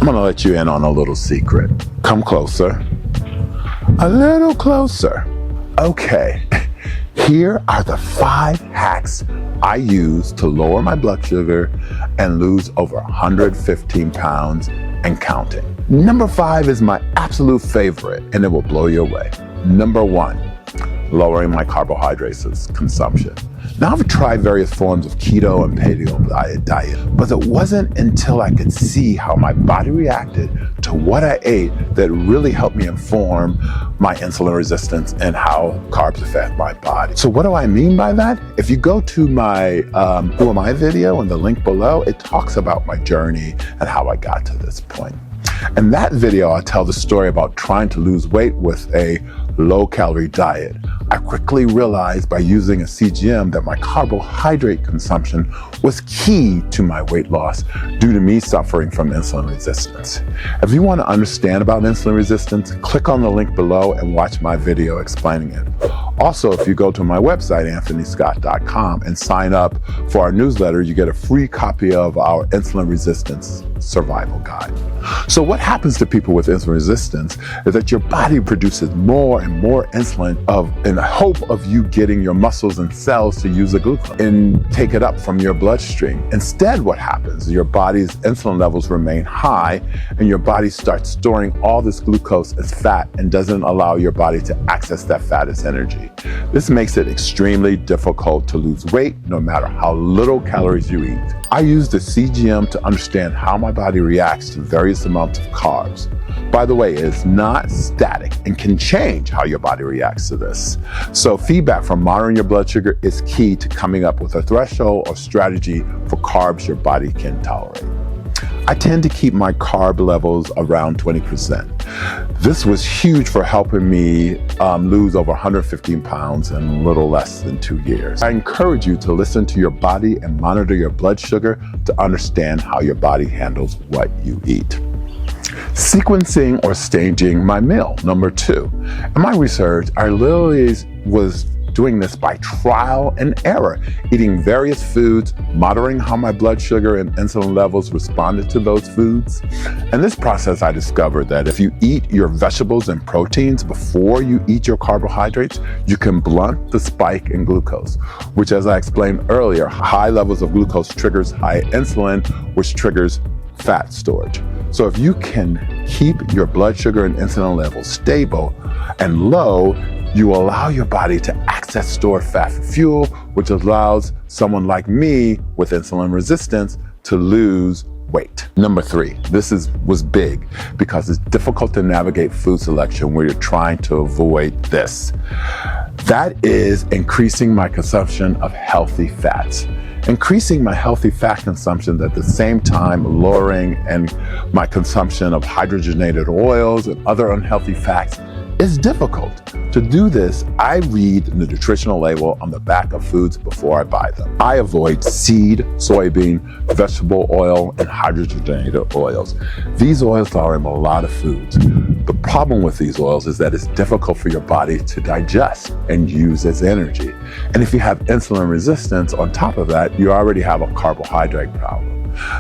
gonna let you in on a little secret. Come closer. A little closer. Okay, here are the 5 hacks I use to lower my blood sugar and lose over 115 pounds and counting. Number 5 is my absolute favorite, and it will blow you away. Number 1, lowering my carbohydrates consumption. Now, I've tried various forms of keto and paleo diet, but it wasn't until I could see how my body reacted to what I ate that really helped me inform my insulin resistance and how carbs affect my body. So what do I mean by that? If you go to my Who Am I video in the link below, it talks about my journey and how I got to this point. In that video, I tell the story about trying to lose weight with a low-calorie diet. I quickly realized by using a CGM that my carbohydrate consumption was key to my weight loss due to me suffering from insulin resistance. If you want to understand about insulin resistance, click on the link below and watch my video explaining it. Also, if you go to my website, anthonyscott.com, and sign up for our newsletter, you get a free copy of our insulin resistance survival guide. So what happens to people with insulin resistance is that your body produces more and more insulin in the hope of you getting your muscles and cells to use the glucose and take it up from your bloodstream. Instead, what happens is your body's insulin levels remain high and your body starts storing all this glucose as fat and doesn't allow your body to access that fat as energy. This makes it extremely difficult to lose weight no matter how little calories you eat. I use the CGM to understand how my body reacts to various amounts of carbs. By the way, it's not static and can change how your body reacts to this. So feedback from monitoring your blood sugar is key to coming up with a threshold or strategy for carbs your body can tolerate. I tend to keep my carb levels around 20%. This was huge for helping me lose over 115 pounds in a little less than 2 years. I encourage you to listen to your body and monitor your blood sugar to understand how your body handles what you eat. Sequencing or staging my meal, number 2. In my research, I literally was doing this by trial and error, eating various foods, monitoring how my blood sugar and insulin levels responded to those foods. In this process, I discovered that if you eat your vegetables and proteins before you eat your carbohydrates, you can blunt the spike in glucose, which, as I explained earlier, high levels of glucose triggers high insulin, which triggers fat storage. So if you can keep your blood sugar and insulin levels stable and low, you allow your body to access stored fat for fuel, which allows someone like me with insulin resistance to lose weight. Number 3, this was big because it's difficult to navigate food selection where you're trying to avoid this. That is increasing my consumption of healthy fats. Increasing my healthy fat consumption at the same time lowering my consumption of hydrogenated oils and other unhealthy fats is difficult. To do this, I read the nutritional label on the back of foods before I buy them. I avoid seed, soybean, vegetable oil, and hydrogenated oils. These oils are in a lot of foods. The problem with these oils is that it's difficult for your body to digest and use as energy. And if you have insulin resistance on top of that, you already have a carbohydrate problem.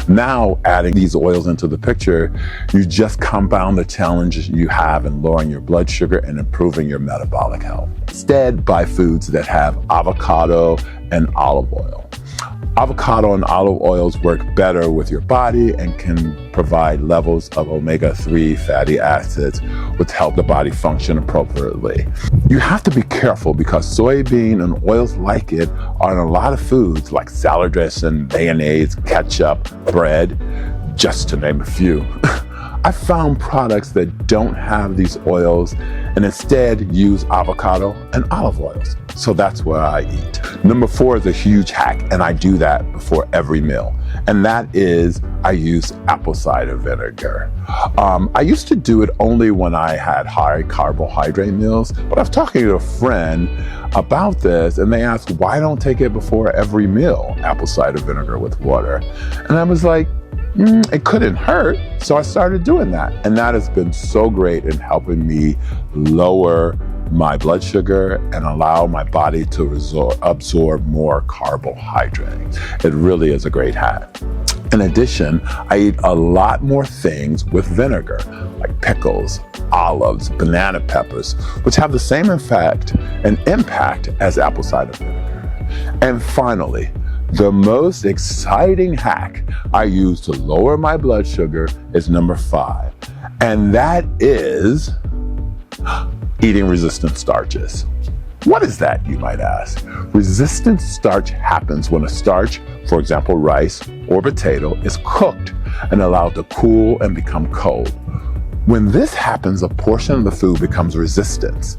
Now, adding these oils into the picture, you just compound the challenges you have in lowering your blood sugar and improving your metabolic health. Instead, buy foods that have avocado and olive oil. Avocado and olive oils work better with your body and can provide levels of omega-3 fatty acids, which help the body function appropriately. You have to be careful because soybean and oils like it are in a lot of foods like salad dressing, mayonnaise, ketchup, bread, just to name a few. I found products that don't have these oils and instead use avocado and olive oils. So that's what I eat. Number 4 is a huge hack, and I do that before every meal. And that is I use apple cider vinegar. I used to do it only when I had high carbohydrate meals, but I was talking to a friend about this and they asked, why don't take it before every meal, apple cider vinegar with water? And I was like, it couldn't hurt. So I started doing that. And that has been so great in helping me lower my blood sugar and allow my body to absorb more carbohydrates. It really is a great hack. In addition, I eat a lot more things with vinegar, like pickles, olives, banana peppers, which have the same effect and impact as apple cider vinegar. And finally, the most exciting hack I use to lower my blood sugar is number 5, and that is eating resistant starches. What is that, you might ask? Resistant starch happens when a starch, for example rice or potato, is cooked and allowed to cool and become cold. When this happens, a portion of the food becomes resistant.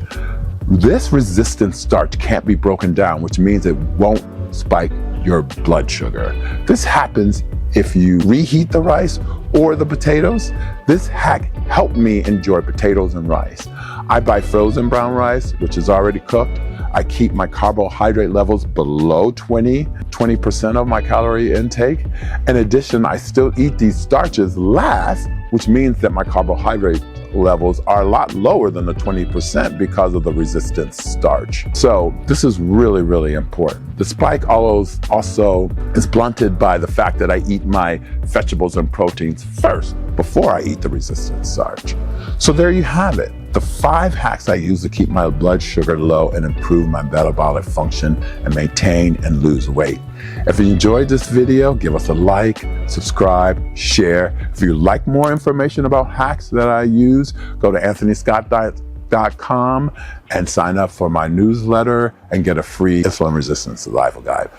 This resistant starch can't be broken down, which means it won't spike your blood sugar. This happens if you reheat the rice or the potatoes. This hack helped me enjoy potatoes and rice. I buy frozen brown rice, which is already cooked. I keep my carbohydrate levels below 20% of my calorie intake. In addition, I still eat these starches last, which means that my carbohydrate levels are a lot lower than the 20% because of the resistant starch. So this is really, really important. The spike also is blunted by the fact that I eat my vegetables and proteins first before I eat the resistant starch. So there you have it. The 5 hacks I use to keep my blood sugar low and improve my metabolic function and maintain and lose weight. If you enjoyed this video, give us a like, subscribe, share. If you'd like more information about hacks that I use, go to anthonyscott.com and sign up for my newsletter and get a free insulin resistance survival guide.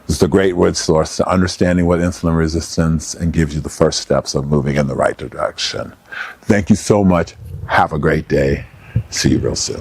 It's a great resource to understanding what insulin resistance and gives you the first steps of moving in the right direction. Thank you so much. Have a great day. See you real soon.